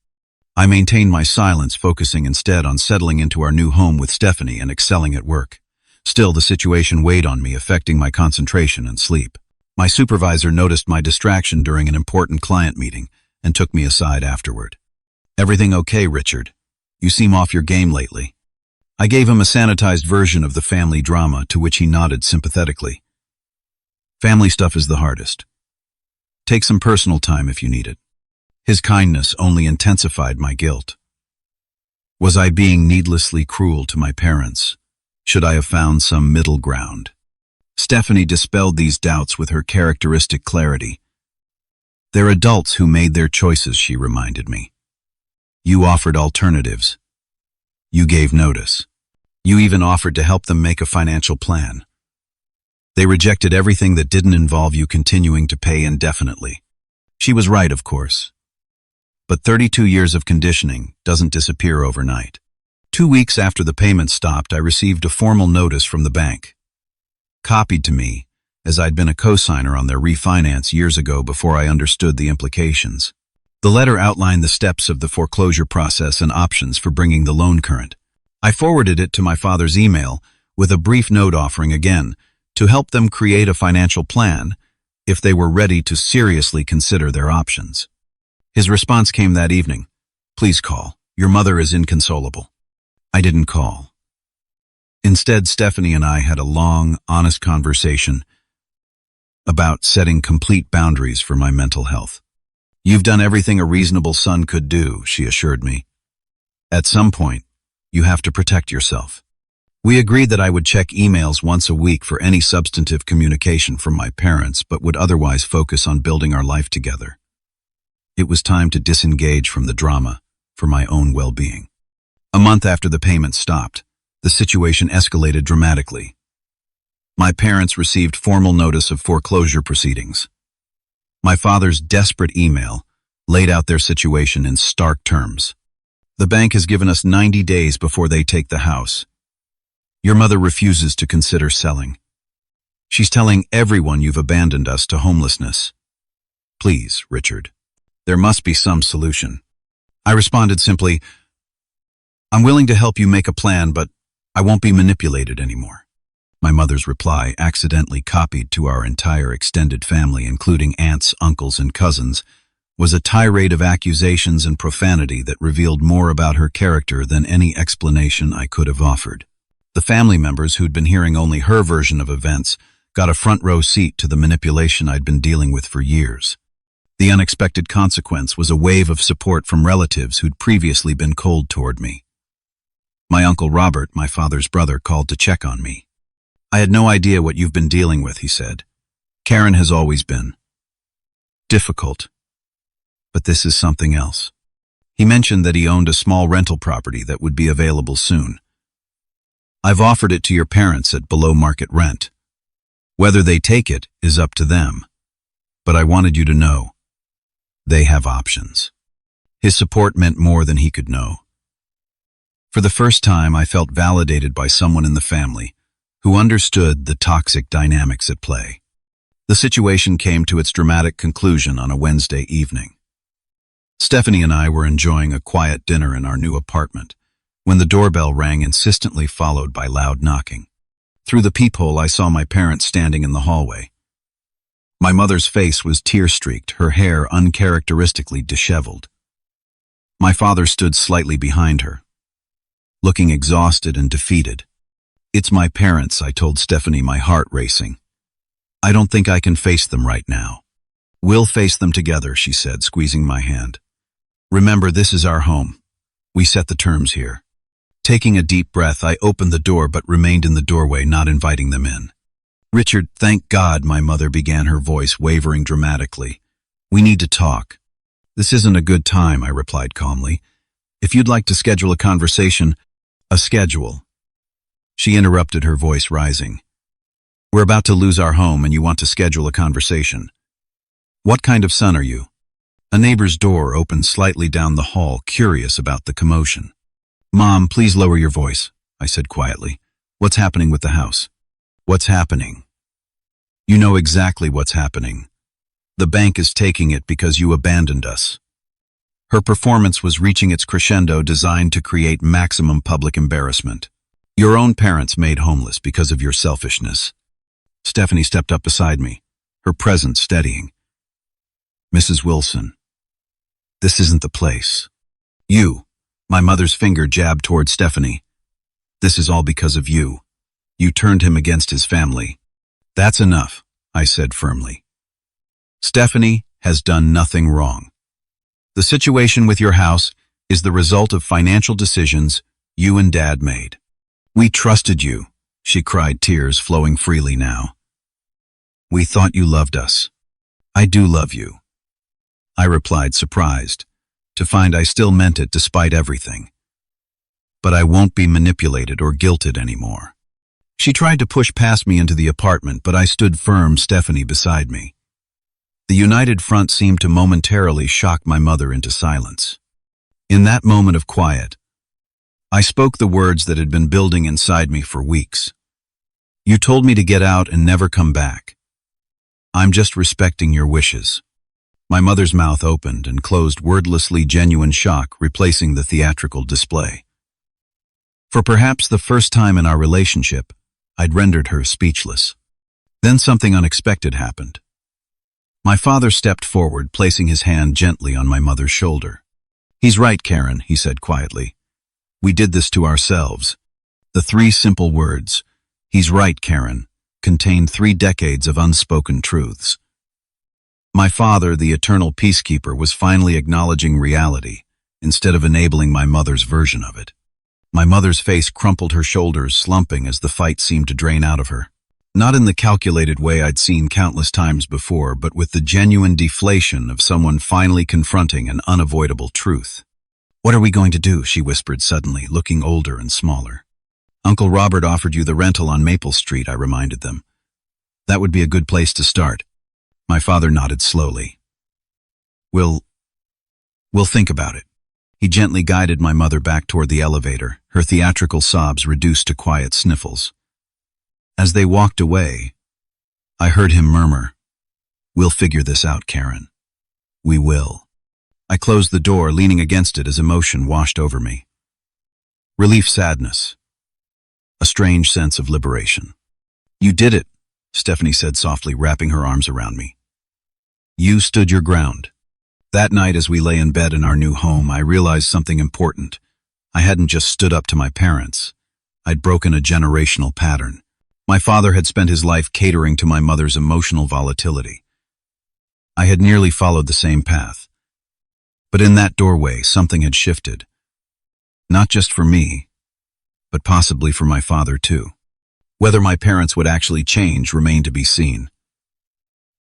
I maintained my silence, focusing instead on settling into our new home with Stephanie and excelling at work. Still, the situation weighed on me, affecting my concentration and sleep. My supervisor noticed my distraction during an important client meeting and took me aside afterward. "Everything okay, Richard? You seem off your game lately." I gave him a sanitized version of the family drama, to which he nodded sympathetically. "Family stuff is the hardest. Take some personal time if you need it." His kindness only intensified my guilt. Was I being needlessly cruel to my parents? Should I have found some middle ground? Stephanie dispelled these doubts with her characteristic clarity. "They're adults who made their choices," she reminded me. "You offered alternatives. You gave notice. You even offered to help them make a financial plan. They rejected everything that didn't involve you continuing to pay indefinitely." She was right, of course. But 32 years of conditioning doesn't disappear overnight. 2 weeks after the payment stopped, I received a formal notice from the bank, copied to me, as I'd been a co-signer on their refinance years ago before I understood the implications. The letter outlined the steps of the foreclosure process and options for bringing the loan current. I forwarded it to my father's email with a brief note offering again to help them create a financial plan if they were ready to seriously consider their options. His response came that evening. "Please call. Your mother is inconsolable." I didn't call. Instead, Stephanie and I had a long, honest conversation about setting complete boundaries for my mental health. "You've done everything a reasonable son could do," she assured me. "At some point, you have to protect yourself." We agreed that I would check emails once a week for any substantive communication from my parents, but would otherwise focus on building our life together. It was time to disengage from the drama for my own well-being. A month after the payment stopped, the situation escalated dramatically. My parents received formal notice of foreclosure proceedings. My father's desperate email laid out their situation in stark terms. "The bank has given us 90 days before they take the house. Your mother refuses to consider selling. She's telling everyone you've abandoned us to homelessness. Please, Richard, there must be some solution." I responded simply, "I'm willing to help you make a plan, but I won't be manipulated anymore." My mother's reply, accidentally copied to our entire extended family, including aunts, uncles, and cousins, was a tirade of accusations and profanity that revealed more about her character than any explanation I could have offered. The family members who'd been hearing only her version of events got a front-row seat to the manipulation I'd been dealing with for years. The unexpected consequence was a wave of support from relatives who'd previously been cold toward me. My Uncle Robert, my father's brother, called to check on me. "I had no idea what you've been dealing with," he said. "Karen has always been difficult, but this is something else." He mentioned that he owned a small rental property that would be available soon. "I've offered it to your parents at below market rent. Whether they take it is up to them, but I wanted you to know they have options." His support meant more than he could know. For the first time, I felt validated by someone in the family who understood the toxic dynamics at play. The situation came to its dramatic conclusion on a Wednesday evening. Stephanie and I were enjoying a quiet dinner in our new apartment when the doorbell rang, insistently followed by loud knocking. Through the peephole, I saw my parents standing in the hallway. My mother's face was tear-streaked, her hair uncharacteristically disheveled. My father stood slightly behind her, looking exhausted and defeated. "It's my parents," I told Stephanie, my heart racing. "I don't think I can face them right now." "We'll face them together," she said, squeezing my hand. "Remember, this is our home. We set the terms here." Taking a deep breath, I opened the door but remained in the doorway, not inviting them in. "Richard, thank God," my mother began, her voice wavering dramatically. "We need to talk." "This isn't a good time," I replied calmly. "If you'd like to schedule a conversation..." "A schedule." She interrupted, her voice rising. "We're about to lose our home and you want to schedule a conversation. What kind of son are you?" A neighbor's door opened slightly down the hall, curious about the commotion. "Mom, please lower your voice," I said quietly. "What's happening with the house?" "What's happening? You know exactly what's happening. The bank is taking it because you abandoned us." Her performance was reaching its crescendo, designed to create maximum public embarrassment. "Your own parents made homeless because of your selfishness." Stephanie stepped up beside me, her presence steadying. "Mrs. Wilson, this isn't the place. You," my mother's finger jabbed toward Stephanie. "This is all because of you. You turned him against his family." "That's enough," I said firmly. "Stephanie has done nothing wrong. The situation with your house is the result of financial decisions you and Dad made. We trusted you," she cried, tears flowing freely now. "We thought you loved us." "I do love you," I replied, surprised to find I still meant it despite everything. "But I won't be manipulated or guilted anymore." She tried to push past me into the apartment, but I stood firm, Stephanie beside me. The united front seemed to momentarily shock my mother into silence. In that moment of quiet, I spoke the words that had been building inside me for weeks. "You told me to get out and never come back. I'm just respecting your wishes." My mother's mouth opened and closed wordlessly, genuine shock replacing the theatrical display. For perhaps the first time in our relationship, I'd rendered her speechless. Then something unexpected happened. My father stepped forward, placing his hand gently on my mother's shoulder. "He's right, Karen," he said quietly. "We did this to ourselves." The three simple words, "He's right, Karen," contained 3 decades of unspoken truths. My father, the eternal peacekeeper, was finally acknowledging reality instead of enabling my mother's version of it. My mother's face crumpled, her shoulders slumping as the fight seemed to drain out of her. Not in the calculated way I'd seen countless times before, but with the genuine deflation of someone finally confronting an unavoidable truth. "What are we going to do?" she whispered suddenly, looking older and smaller. "Uncle Robert offered you the rental on Maple Street," I reminded them. "That would be a good place to start." My father nodded slowly. We'll think about it." He gently guided my mother back toward the elevator, her theatrical sobs reduced to quiet sniffles. As they walked away, I heard him murmur, "We'll figure this out, Karen. We will." I closed the door, leaning against it as emotion washed over me. Relief, sadness, a strange sense of liberation. You did it, Stephanie said softly, wrapping her arms around me. You stood your ground. That night as we lay in bed in our new home, I realized something important. I hadn't just stood up to my parents. I'd broken a generational pattern. My father had spent his life catering to my mother's emotional volatility. I had nearly followed the same path. But in that doorway, something had shifted. Not just for me, but possibly for my father too. Whether my parents would actually change remained to be seen.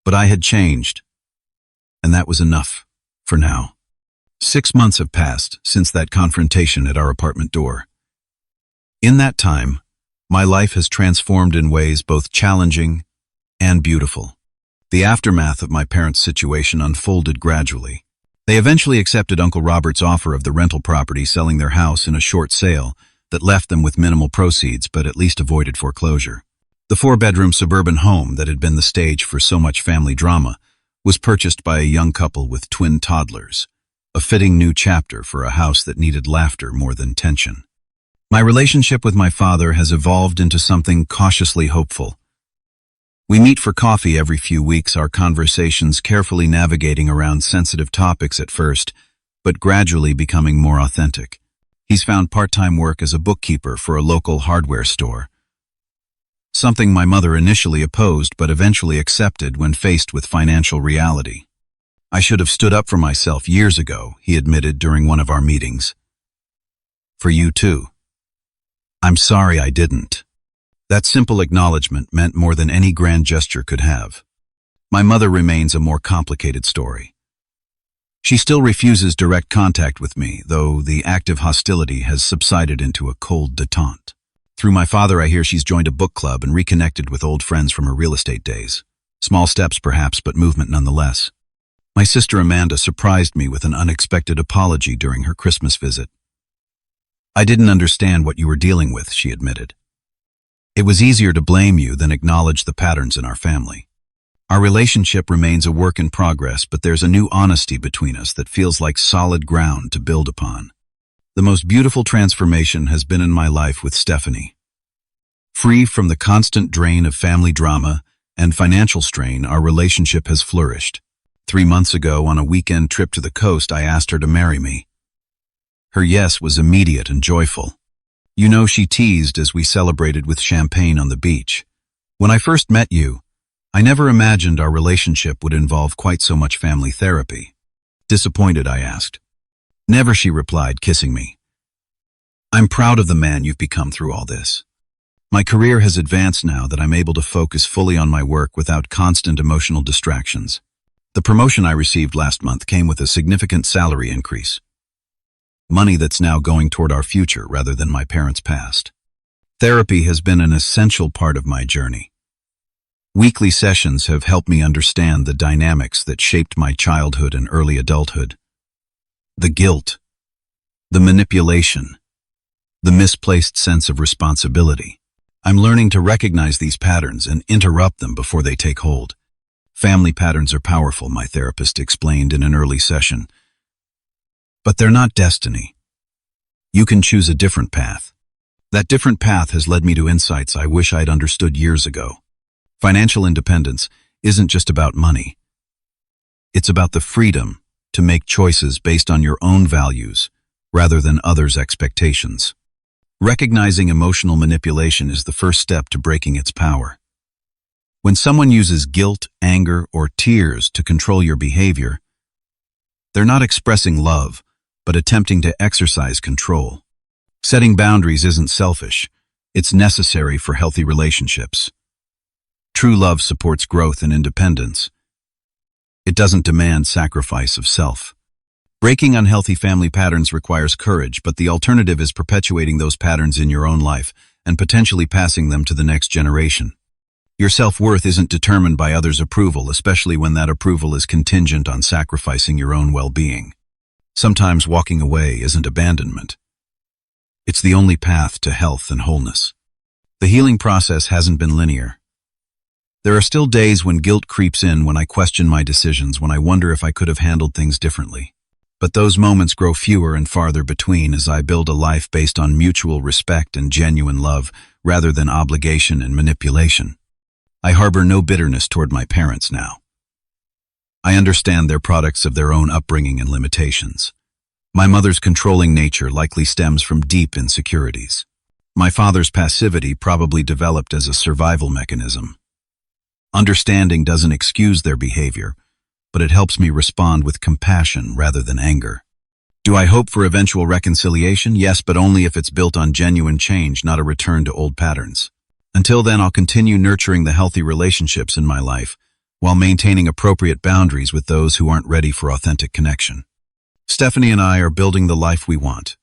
But I had changed, and that was enough, for now. 6 months have passed since that confrontation at our apartment door. In that time, my life has transformed in ways both challenging and beautiful. The aftermath of my parents' situation unfolded gradually. They eventually accepted Uncle Robert's offer of the rental property, selling their house in a short sale that left them with minimal proceeds but at least avoided foreclosure. The 4-bedroom suburban home that had been the stage for so much family drama was purchased by a young couple with twin toddlers, a fitting new chapter for a house that needed laughter more than tension. My relationship with my father has evolved into something cautiously hopeful. We meet for coffee every few weeks, our conversations carefully navigating around sensitive topics at first, but gradually becoming more authentic. He's found part-time work as a bookkeeper for a local hardware store, something my mother initially opposed but eventually accepted when faced with financial reality. I should have stood up for myself years ago, he admitted during one of our meetings. For you too. I'm sorry I didn't. That simple acknowledgement meant more than any grand gesture could have. My mother remains a more complicated story. She still refuses direct contact with me, though the active hostility has subsided into a cold détente. Through my father, I hear she's joined a book club and reconnected with old friends from her real estate days. Small steps perhaps, but movement nonetheless. My sister Amanda surprised me with an unexpected apology during her Christmas visit. I didn't understand what you were dealing with, she admitted. It was easier to blame you than acknowledge the patterns in our family. Our relationship remains a work in progress, but there's a new honesty between us that feels like solid ground to build upon. The most beautiful transformation has been in my life with Stephanie. Free from the constant drain of family drama and financial strain, our relationship has flourished. 3 months ago, on a weekend trip to the coast, I asked her to marry me. Her yes was immediate and joyful. You know, she teased as we celebrated with champagne on the beach. When I first met you, I never imagined our relationship would involve quite so much family therapy. Disappointed, I asked. Never, she replied, kissing me. I'm proud of the man you've become through all this. My career has advanced now that I'm able to focus fully on my work without constant emotional distractions. The promotion I received last month came with a significant salary increase. Money that's now going toward our future rather than my parents' past. Therapy has been an essential part of my journey. Weekly sessions have helped me understand the dynamics that shaped my childhood and early adulthood. The guilt, the manipulation, the misplaced sense of responsibility. I'm learning to recognize these patterns and interrupt them before they take hold. Family patterns are powerful, my therapist explained in an early session. But they're not destiny. You can choose a different path. That different path has led me to insights I wish I'd understood years ago. Financial independence isn't just about money. It's about the freedom to make choices based on your own values rather than others' expectations. Recognizing emotional manipulation is the first step to breaking its power. When someone uses guilt, anger, or tears to control your behavior, they're not expressing love, but attempting to exercise control. Setting boundaries isn't selfish. It's necessary for healthy relationships. True love supports growth and independence. It doesn't demand sacrifice of self. Breaking unhealthy family patterns requires courage, but the alternative is perpetuating those patterns in your own life and potentially passing them to the next generation. Your self-worth isn't determined by others' approval, especially when that approval is contingent on sacrificing your own well-being. Sometimes walking away isn't abandonment. It's the only path to health and wholeness. The healing process hasn't been linear. There are still days when guilt creeps in, when I question my decisions, when I wonder if I could have handled things differently. But those moments grow fewer and farther between as I build a life based on mutual respect and genuine love rather than obligation and manipulation. I harbor no bitterness toward my parents now. I understand they're products of their own upbringing and limitations. My mother's controlling nature likely stems from deep insecurities. My father's passivity probably developed as a survival mechanism. Understanding doesn't excuse their behavior, but it helps me respond with compassion rather than anger. Do I hope for eventual reconciliation? Yes, but only if it's built on genuine change, not a return to old patterns. Until then, I'll continue nurturing the healthy relationships in my life, while maintaining appropriate boundaries with those who aren't ready for authentic connection. Stephanie and I are building the life we want.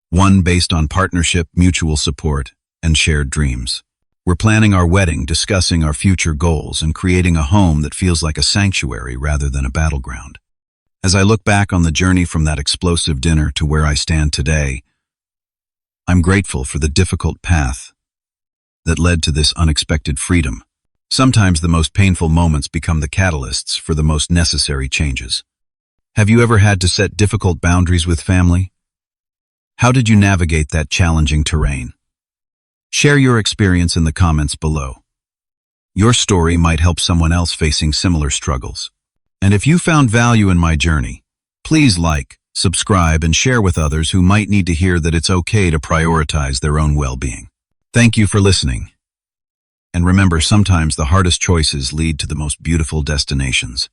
One based on partnership, mutual support, and shared dreams. We're planning our wedding, discussing our future goals, and creating a home that feels like a sanctuary rather than a battleground. As I look back on the journey from that explosive dinner to where I stand today, I'm grateful for the difficult path that led to this unexpected freedom. Sometimes the most painful moments become the catalysts for the most necessary changes. Have you ever had to set difficult boundaries with family? How did you navigate that challenging terrain? Share your experience in the comments below. Your story might help someone else facing similar struggles. And if you found value in my journey, please like, subscribe, and share with others who might need to hear that it's okay to prioritize their own well-being. Thank you for listening. And remember, sometimes the hardest choices lead to the most beautiful destinations.